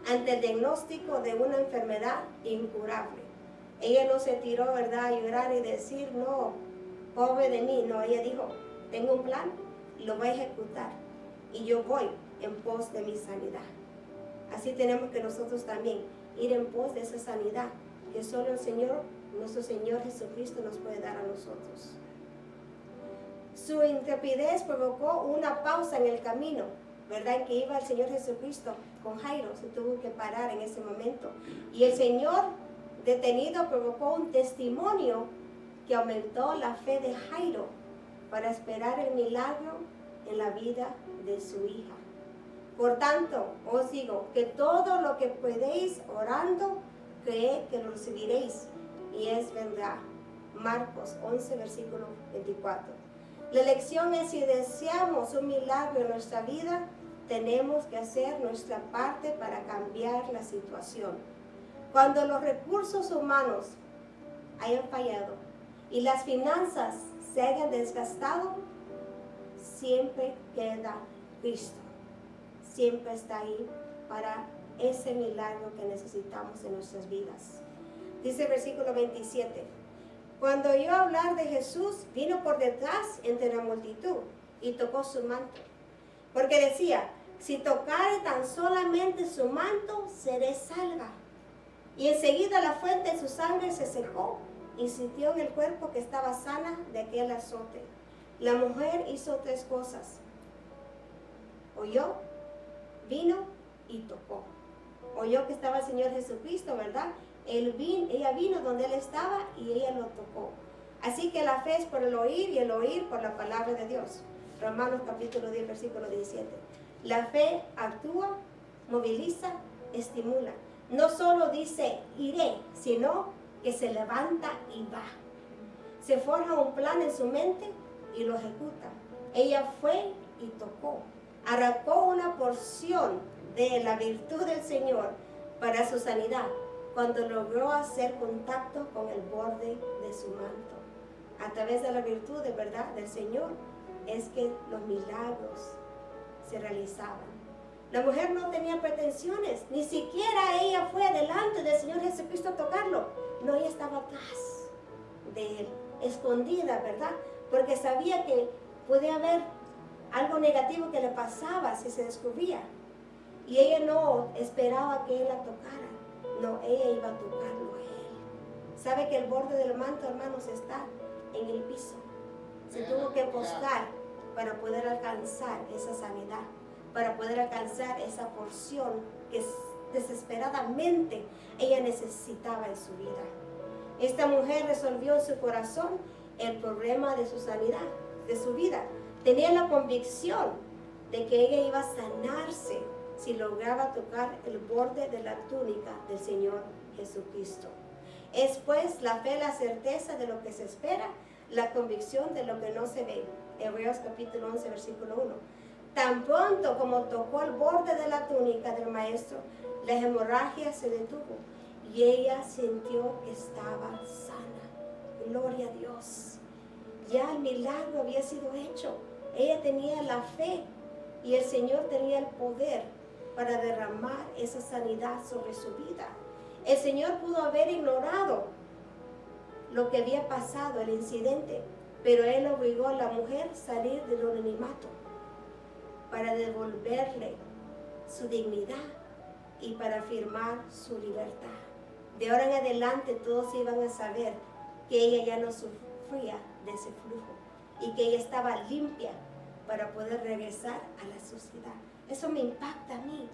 ante el diagnóstico de una enfermedad incurable. Ella no se tiró, ¿verdad?, a llorar y decir, no, pobre de mí. No, ella dijo, tengo un plan, lo voy a ejecutar. y yo voy en pos de mi sanidad. Así tenemos que nosotros también ir en pos de esa sanidad que solo el Señor, nuestro Señor Jesucristo, nos puede dar a nosotros. Su intrepidez provocó una pausa en el camino, ¿verdad? En que iba el Señor Jesucristo con Jairo, se tuvo que parar en ese momento. Y el Señor detenido provocó un testimonio que aumentó la fe de Jairo para esperar el milagro en la vida de su hija. Por tanto, os digo que todo lo que podéis orando, creed que lo recibiréis y es verdad. Marcos 11, versículo 24. La lección es: si deseamos un milagro en nuestra vida, tenemos que hacer nuestra parte para cambiar la situación. Cuando los recursos humanos hayan fallado y las finanzas se hayan desgastado, siempre queda Cristo. Siempre está ahí para ese milagro que necesitamos en nuestras vidas. Dice el versículo 27. Cuando oyó hablar de Jesús, vino por detrás entre la multitud y tocó su manto. Porque decía: si tocare tan solamente su manto, seré salva. Y enseguida la fuente de su sangre se secó y sintió en el cuerpo que estaba sana de aquel azote. La mujer hizo 3 cosas. Oyó, vino y tocó. Oyó que estaba el Señor Jesucristo, ¿verdad? Ella vino donde Él estaba y ella lo tocó. Así que la fe es por el oír y el oír por la palabra de Dios. Romanos capítulo 10, versículo 17. La fe actúa, moviliza, estimula. No solo dice iré, sino que se levanta y va. Se forja un plan en su mente y lo ejecuta. Ella fue y tocó. Arrancó una porción de la virtud del Señor para su sanidad cuando logró hacer contacto con el borde de su manto. A través de la virtud de verdad del Señor es que los milagros se realizaban. La mujer no tenía pretensiones, ni siquiera ella fue delante del Señor Jesucristo a tocarlo. No, ella estaba atrás de Él, escondida, ¿verdad? Porque sabía que podía haber algo negativo que le pasaba si se descubría. Y ella no esperaba que Él la tocara. No, ella iba a tocarlo a Él. Sabe que el borde del manto, hermanos, está en el piso. Se tuvo que postar para poder alcanzar esa sanidad, para poder alcanzar esa porción que desesperadamente ella necesitaba en su vida. Esta mujer resolvió en su corazón el problema de su sanidad, de su vida. Tenía la convicción de que ella iba a sanarse si lograba tocar el borde de la túnica del Señor Jesucristo. Es pues la fe, la certeza de lo que se espera, la convicción de lo que no se ve. Hebreos capítulo 11, versículo 1. Tan pronto como tocó el borde de la túnica del maestro, la hemorragia se detuvo y ella sintió que estaba sana. Gloria a Dios. Ya el milagro había sido hecho. Ella tenía la fe y el Señor tenía el poder para derramar esa sanidad sobre su vida. El Señor pudo haber ignorado lo que había pasado, el incidente, pero Él obligó a la mujer a salir del anonimato para devolverle su dignidad y para afirmar su libertad. De ahora en adelante todos iban a saber que ella ya no sufría de ese flujo y que ella estaba limpia para poder regresar a la sociedad. Eso me impacta a mí,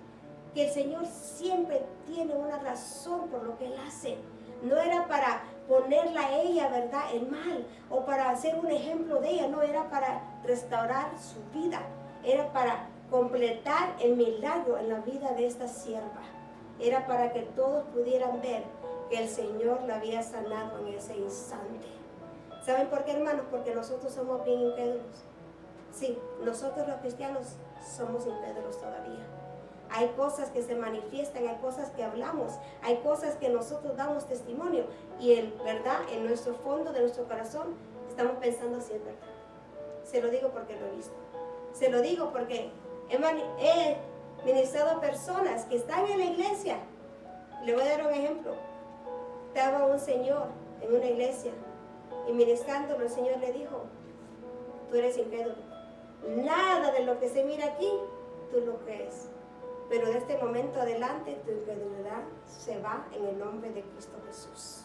que el Señor siempre tiene una razón por lo que Él hace. No era para ponerla a ella, ¿verdad?, en mal, o para hacer un ejemplo de ella. No, era para restaurar su vida. Era para completar el milagro en la vida de esta sierva. Era para que todos pudieran ver que el Señor la había sanado en ese instante. ¿Saben por qué, hermanos? Porque nosotros somos bien incrédulos. Sí, nosotros los cristianos somos incrédulos todavía. Hay cosas que se manifiestan, hay cosas que hablamos, hay cosas que nosotros damos testimonio y verdad, en nuestro fondo de nuestro corazón estamos pensando si es verdad. Se lo digo porque lo he visto. Se lo digo porque he ministrado a personas que están en la iglesia. Le voy a dar un ejemplo. Estaba un señor en una iglesia y ministrándolo el Señor le dijo: tú eres incrédulo. Nada de lo que se mira aquí, tú lo crees. Pero de este momento adelante, tu incredulidad se va en el nombre de Cristo Jesús.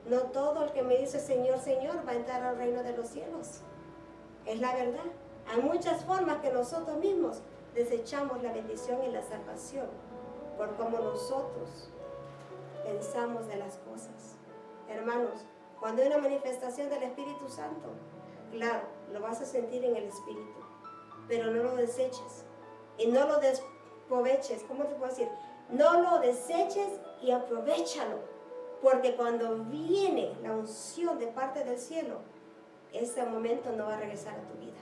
No todo el que me dice Señor, Señor va a entrar al reino de los cielos. Es la verdad. Hay muchas formas que nosotros mismos desechamos la bendición y la salvación por cómo nosotros pensamos de las cosas. Hermanos, cuando hay una manifestación del Espíritu Santo, claro, lo vas a sentir en el Espíritu, pero no lo deseches y no lo desaproveches. ¿Cómo te puedo decir? No lo deseches y aprovéchalo, porque cuando viene la unción de parte del cielo, ese momento no va a regresar a tu vida.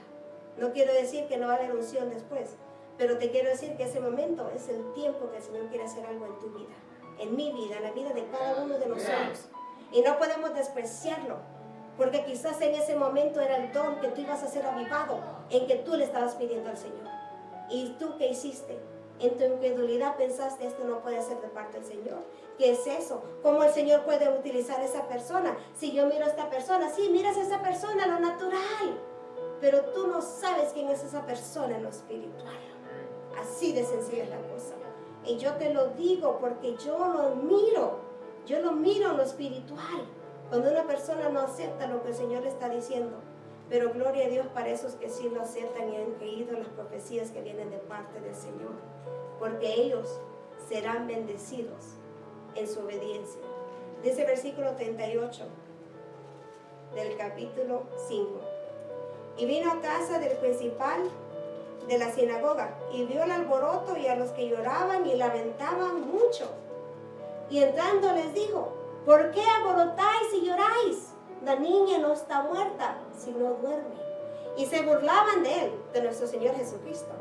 No quiero decir que no va a haber unción después, pero te quiero decir que ese momento es el tiempo que el Señor quiere hacer algo en tu vida, en mi vida, en la vida de cada uno de nosotros. Y no podemos despreciarlo, porque quizás en ese momento era el don que tú ibas a ser avivado, en que tú le estabas pidiendo al Señor. ¿Y tú qué hiciste? En tu incredulidad pensaste, esto no puede ser de parte del Señor. ¿Qué es eso? ¿Cómo el Señor puede utilizar a esa persona? Si yo miro a esta persona, sí, miras a esa persona, lo natural, pero tú no sabes quién es esa persona en lo espiritual. Así de sencilla es la cosa. Y yo te lo digo porque yo lo miro en lo espiritual. Cuando una persona no acepta lo que el Señor le está diciendo, pero gloria a Dios para esos que sí lo aceptan y han creído en las profecías que vienen de parte del Señor, porque ellos serán bendecidos en su obediencia. Dice el versículo 38 del capítulo 5. Y vino a casa del principal de la sinagoga y vio el alboroto y a los que lloraban y lamentaban mucho. Y entrando les dijo, ¿por qué alborotáis y lloráis? La niña no está muerta, sino duerme. Y se burlaban de él, de nuestro Señor Jesucristo.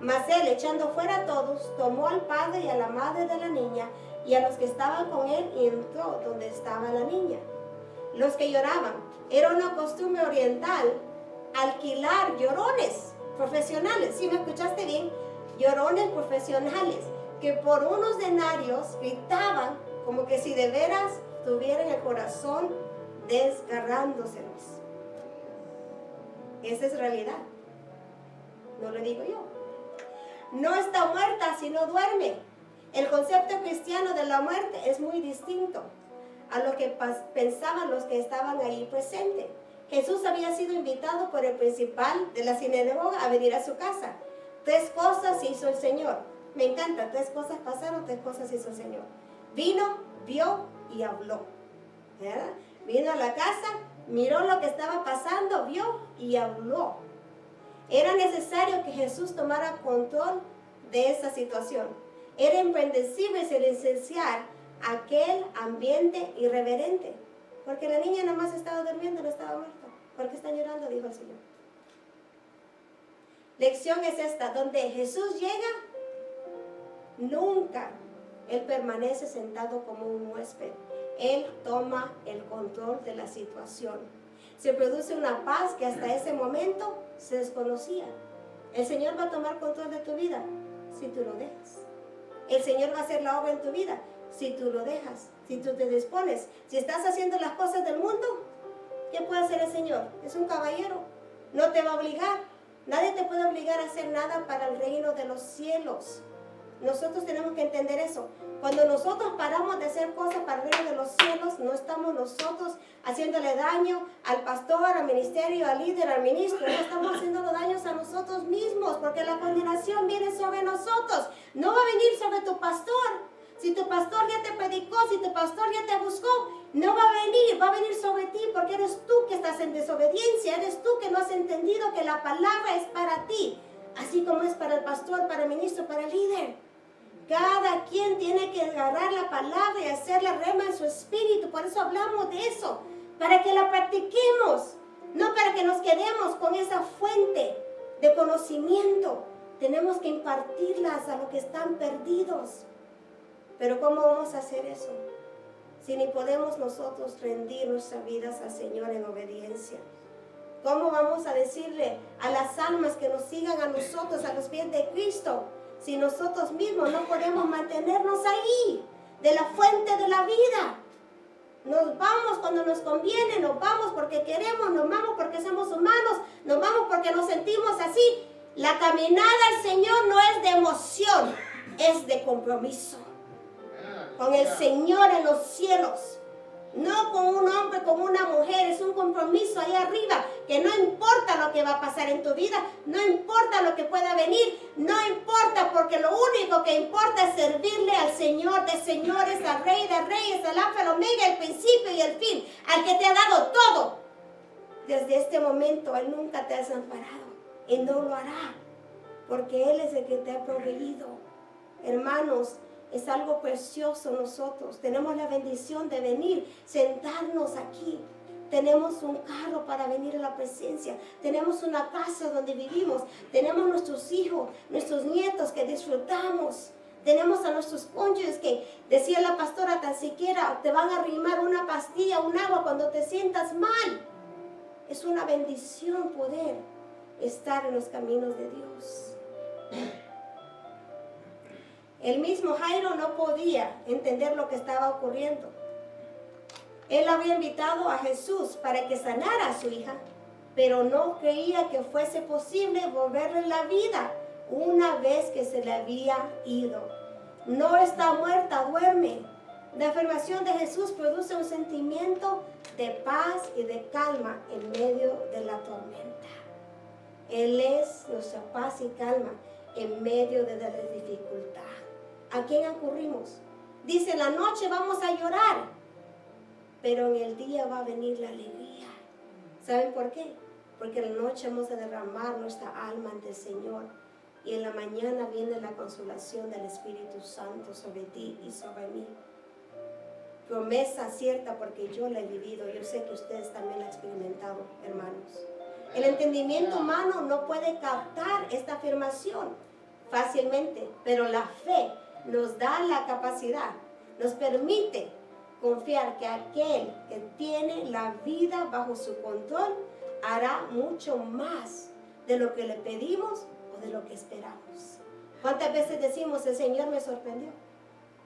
Mas él, echando fuera a todos, tomó al padre y a la madre de la niña y a los que estaban con él y entró donde estaba la niña. Los que lloraban, era una costumbre oriental alquilar llorones profesionales. ¿Sí me escuchaste bien? Llorones profesionales que por unos denarios gritaban como que si de veras tuvieran el corazón desgarrándoselos. Esa es realidad. No lo digo yo. No está muerta, sino duerme. El concepto cristiano de la muerte es muy distinto a lo que pensaban los que estaban ahí presentes. Jesús había sido invitado por el principal de la sinagoga a venir a su casa. 3 cosas hizo el Señor. Me encanta, 3 cosas pasaron, 3 cosas hizo el Señor. Vino, vio y habló. ¿Verdad? Vino a la casa, miró lo que estaba pasando, vio y habló. Era necesario que Jesús tomara control de esa situación. Era imprescindible silenciar aquel ambiente irreverente. Porque la niña nomás estaba durmiendo, no estaba muerta. ¿Por qué están llorando? Dijo el Señor. Lección es esta, donde Jesús llega, nunca Él permanece sentado como un huésped. Él toma el control de la situación. Se produce una paz que hasta ese momento se desconocía. El Señor va a tomar control de tu vida si tú lo dejas. El Señor va a hacer la obra en tu vida si tú lo dejas, si tú te dispones. Si estás haciendo las cosas del mundo, ¿qué puede hacer el Señor? Es un caballero, no te va a obligar. Nadie te puede obligar a hacer nada para el reino de los cielos. Nosotros tenemos que entender eso. Cuando nosotros paramos de hacer cosas para el reino de los cielos, no estamos nosotros haciéndole daño al pastor, al ministerio, al líder, al ministro. No estamos haciéndole daños a nosotros mismos, porque la condenación viene sobre nosotros. No va a venir sobre tu pastor. Si tu pastor ya te predicó, si tu pastor ya te buscó, no va a venir sobre ti, porque eres tú que estás en desobediencia, eres tú que no has entendido que la palabra es para ti, así como es para el pastor, para el ministro, para el líder. Cada quien tiene que agarrar la palabra y hacerla rema en su espíritu. Por eso hablamos de eso, para que la practiquemos, no para que nos quedemos con esa fuente de conocimiento. Tenemos que impartirlas a los que están perdidos. Pero ¿cómo vamos a hacer eso? Si ni podemos nosotros rendir nuestras vidas al Señor en obediencia. ¿Cómo vamos a decirle a las almas que nos sigan a nosotros, a los pies de Cristo, si nosotros mismos no podemos mantenernos ahí, de la fuente de la vida? Nos vamos cuando nos conviene, nos vamos porque queremos, nos vamos porque somos humanos, nos vamos porque nos sentimos así. La caminada al Señor no es de emoción, es de compromiso. Con el Señor en los cielos. No con un hombre, con una mujer, es un compromiso ahí arriba, que no importa lo que va a pasar en tu vida, no importa lo que pueda venir, no importa, porque lo único que importa es servirle al Señor de señores, al Rey de reyes, al Alfa, el Omega, el principio y el fin, al que te ha dado todo. Desde este momento Él nunca te ha desamparado y no lo hará, porque Él es el que te ha proveído. Hermanos, es algo precioso nosotros. Tenemos la bendición de venir, sentarnos aquí. Tenemos un carro para venir a la presencia. Tenemos una casa donde vivimos. Tenemos nuestros hijos, nuestros nietos que disfrutamos. Tenemos a nuestros cónyuges que, decía la pastora, tan siquiera te van a arrimar una pastilla, un agua cuando te sientas mal. Es una bendición poder estar en los caminos de Dios. El mismo Jairo no podía entender lo que estaba ocurriendo. Él había invitado a Jesús para que sanara a su hija, pero no creía que fuese posible volverle la vida una vez que se le había ido. No está muerta, duerme. La afirmación de Jesús produce un sentimiento de paz y de calma en medio de la tormenta. Él es nuestra paz y calma en medio de la dificultad. ¿A quién acurrimos? Dice, en la noche vamos a llorar, pero en el día va a venir la alegría. ¿Saben por qué? Porque en la noche vamos a derramar nuestra alma ante el Señor, y en la mañana viene la consolación del Espíritu Santo sobre ti y sobre mí. Promesa cierta, porque yo la he vivido. Yo sé que ustedes también la han experimentado, hermanos. El entendimiento humano no puede captar esta afirmación fácilmente, pero la fe nos da la capacidad, nos permite confiar que aquel que tiene la vida bajo su control hará mucho más de lo que le pedimos o de lo que esperamos. ¿Cuántas veces decimos, el Señor me sorprendió?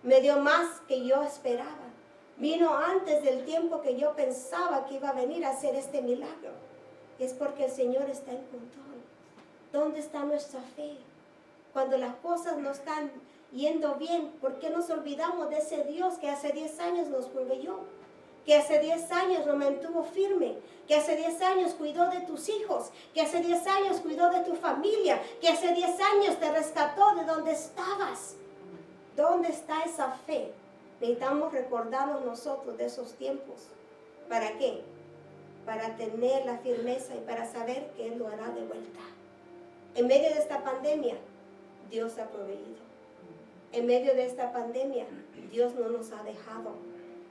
Me dio más que yo esperaba. Vino antes del tiempo que yo pensaba que iba a venir a hacer este milagro. Es porque el Señor está en control. ¿Dónde está nuestra fe? Cuando las cosas no están yendo bien, ¿por qué nos olvidamos de ese Dios que hace 10 años nos proveyó? Que hace 10 años nos mantuvo firme, que hace 10 años cuidó de tus hijos, que hace 10 años cuidó de tu familia, que hace 10 años te rescató de donde estabas. ¿Dónde está esa fe? Necesitamos recordarnos nosotros de esos tiempos. ¿Para qué? Para tener la firmeza y para saber que Él lo hará de vuelta. En medio de esta pandemia, Dios ha proveído. En medio de esta pandemia, Dios no nos ha dejado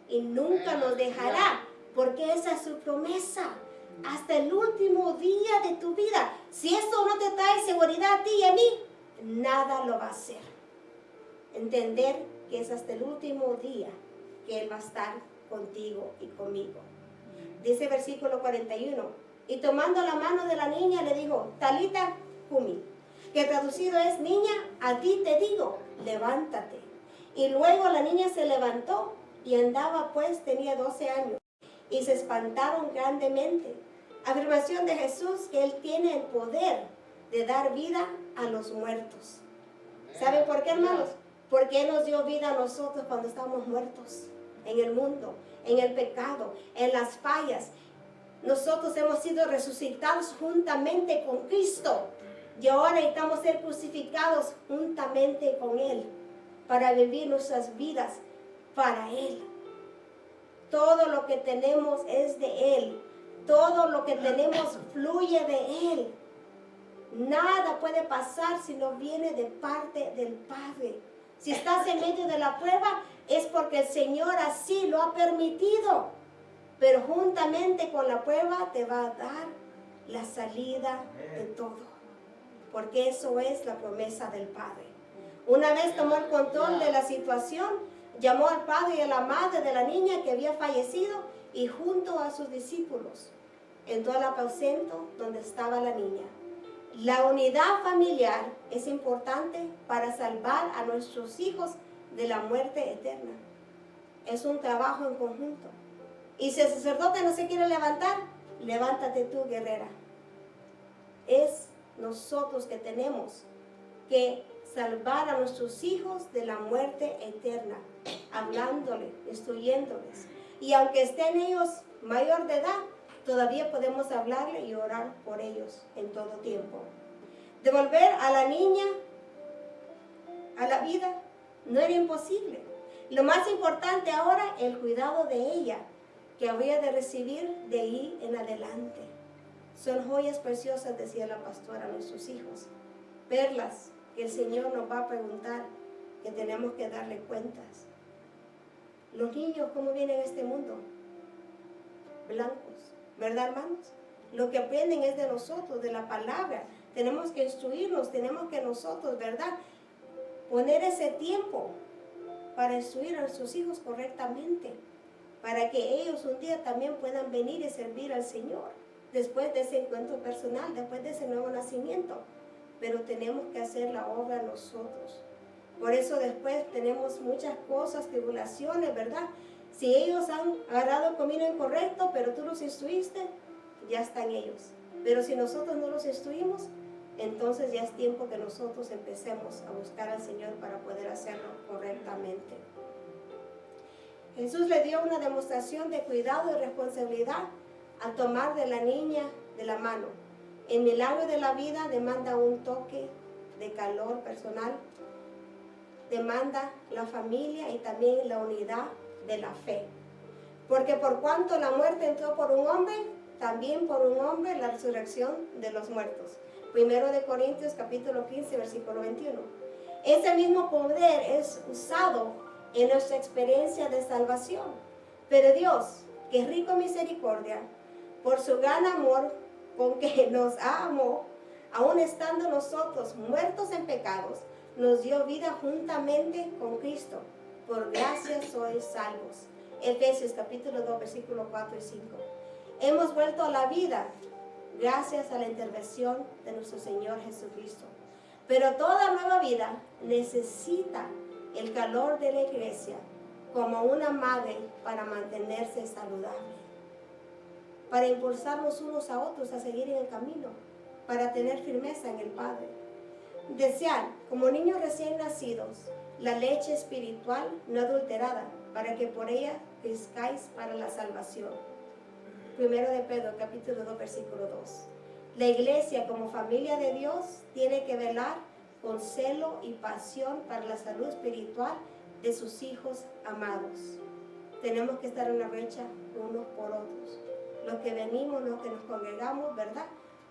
y nunca nos dejará, porque esa es su promesa. Hasta el último día de tu vida, si eso no te trae seguridad a ti y a mí, nada lo va a hacer. Entender que es hasta el último día que Él va a estar contigo y conmigo. Dice versículo 41, y tomando la mano de la niña le dijo, Talita cumi, que traducido es, niña, a ti te digo, levántate. Y luego la niña se levantó y andaba, pues tenía 12 años. Y se espantaron grandemente. Afirmación de Jesús que Él tiene el poder de dar vida a los muertos. ¿Saben por qué, hermanos? Porque Él nos dio vida a nosotros cuando estábamos muertos en el mundo, en el pecado, en las fallas. Nosotros hemos sido resucitados juntamente con Cristo. Y ahora necesitamos ser crucificados juntamente con Él para vivir nuestras vidas para Él. Todo lo que tenemos es de Él. Todo lo que tenemos fluye de Él. Nada puede pasar si no viene de parte del Padre. Si estás en medio de la prueba, es porque el Señor así lo ha permitido. Pero juntamente con la prueba te va a dar la salida de todo. Porque eso es la promesa del Padre. Una vez tomó el control de la situación, llamó al padre y a la madre de la niña que había fallecido y junto a sus discípulos entró al aposento donde estaba la niña. La unidad familiar es importante para salvar a nuestros hijos de la muerte eterna. Es un trabajo en conjunto. Y si el sacerdote no se quiere levantar, levántate tú, guerrera. Es nosotros que tenemos que salvar a nuestros hijos de la muerte eterna, hablándole, instruyéndoles. Y aunque estén ellos mayor de edad, todavía podemos hablarle y orar por ellos en todo tiempo. Devolver a la niña a la vida no era imposible. Lo más importante ahora, el cuidado de ella, que había de recibir de ahí en adelante. Son joyas preciosas, decía la pastora, a nuestros hijos. Perlas que el Señor nos va a preguntar, que tenemos que darle cuentas. Los niños, ¿cómo vienen a este mundo? Blancos, ¿verdad, hermanos? Lo que aprenden es de nosotros, de la palabra. Tenemos que instruirnos, tenemos que nosotros, ¿verdad?, poner ese tiempo para instruir a nuestros hijos correctamente, para que ellos un día también puedan venir y servir al Señor, después de ese encuentro personal, después de ese nuevo nacimiento. Pero tenemos que hacer la obra nosotros. Por eso después tenemos muchas cosas, tribulaciones, ¿verdad? Si ellos han agarrado el camino incorrecto, pero tú los instruiste, ya están ellos. Pero si nosotros no los instruimos, entonces ya es tiempo que nosotros empecemos a buscar al Señor para poder hacerlo correctamente. Jesús le dio una demostración de cuidado y responsabilidad al tomar de la niña de la mano. El milagro de la vida demanda un toque de calor personal, demanda la familia y también la unidad de la fe. Porque por cuanto la muerte entró por un hombre, también por un hombre la resurrección de los muertos. 1 Corintios capítulo 15, versículo 21. Ese mismo poder es usado en nuestra experiencia de salvación. Pero Dios, que es rico en misericordia, por su gran amor con que nos amó, aun estando nosotros muertos en pecados, nos dio vida juntamente con Cristo. Por gracia sois salvos. Efesios capítulo 2, versículo 4 y 5. Hemos vuelto a la vida gracias a la intervención de nuestro Señor Jesucristo. Pero toda nueva vida necesita el calor de la iglesia como una madre para mantenerse saludable, para impulsarnos unos a otros a seguir en el camino, para tener firmeza en el Padre. Desear, como niños recién nacidos, la leche espiritual no adulterada, para que por ella crezcáis para la salvación. 1 Pedro capítulo 2, versículo 2. La iglesia como familia de Dios tiene que velar con celo y pasión para la salud espiritual de sus hijos amados. Tenemos que estar en la brecha unos por otros. Los que venimos, los que nos congregamos, ¿verdad?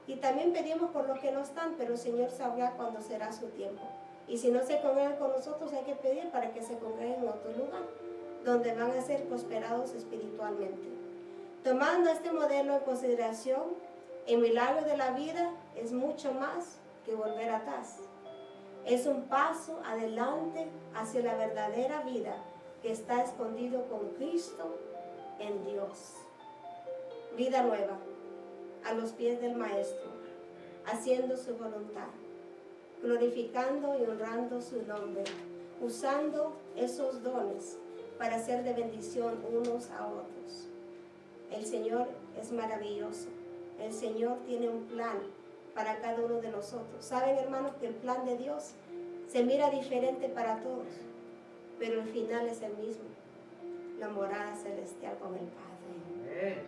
Y también pedimos por los que no están, pero el Señor sabrá cuándo será su tiempo. Y si no se congregan con nosotros, hay que pedir para que se congreguen en otro lugar, donde van a ser prosperados espiritualmente. Tomando este modelo en consideración, el milagro de la vida es mucho más que volver atrás. Es un paso adelante hacia la verdadera vida que está escondido con Cristo en Dios. Vida nueva, a los pies del Maestro, haciendo su voluntad, glorificando y honrando su nombre, usando esos dones para ser de bendición unos a otros. El Señor es maravilloso. El Señor tiene un plan para cada uno de nosotros. ¿Saben, hermanos, que el plan de Dios se mira diferente para todos? Pero el final es el mismo. La morada celestial con el Padre.